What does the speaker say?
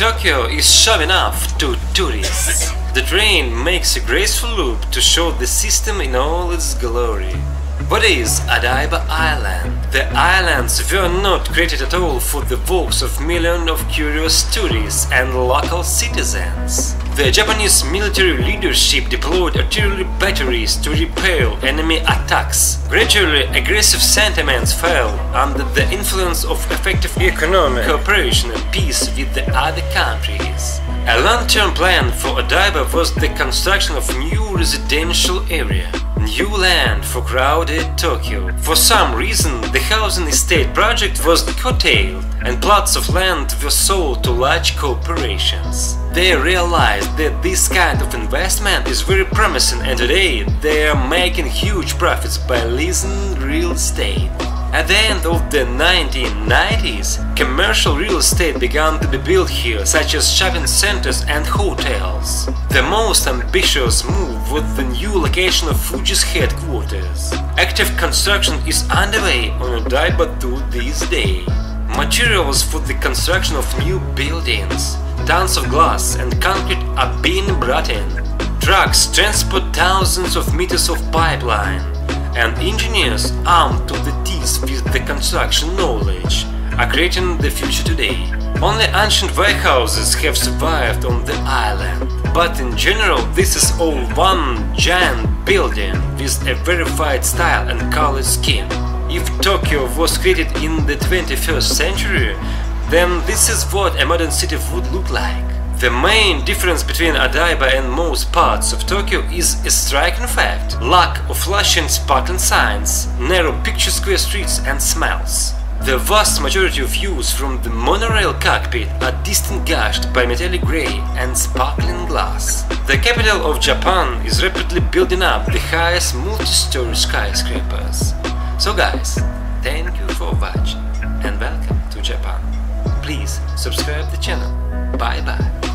Tokyo is showing off to tourists. The train makes a graceful loop to show the system in all its glory. What is Odaiba Island? The islands were not created at all for the walks of millions of curious tourists and local citizens. The Japanese military leadership deployed artillery batteries to repel enemy attacks. Gradually, aggressive sentiments fell under the influence of effective economic cooperation and peace with the other countries. A long-term plan for Odaiba was the construction of new residential area. New land for crowded Tokyo. For some reason, the housing estate project was curtailed and plots of land were sold to large corporations. They realized that this kind of investment is very promising and today they are making huge profits by leasing real estate. At the end of the 1990s, commercial real estate began to be built here, such as shopping centers and hotels. The most ambitious move was the new location of Fuji's headquarters. Active construction is underway on Odaiba to this day. Materials for the construction of new buildings, tons of glass and concrete are being brought in. Trucks transport thousands of meters of pipeline. And engineers armed to the teeth with the construction knowledge are creating the future today. Only ancient warehouses have survived on the island, but in general this is all one giant building with a verified style and color scheme. If Tokyo was created in the 21st century, then this is what a modern city would look like. The main difference between Odaiba and most parts of Tokyo is a striking fact: lack of flashing sparkling signs, narrow picture-square streets and smells. The vast majority of views from the monorail cockpit are distinguished by metallic grey and sparkling glass. The capital of Japan is rapidly building up the highest multi-story skyscrapers. So guys, thank you for watching and welcome to Japan. Please subscribe the channel. Bye bye.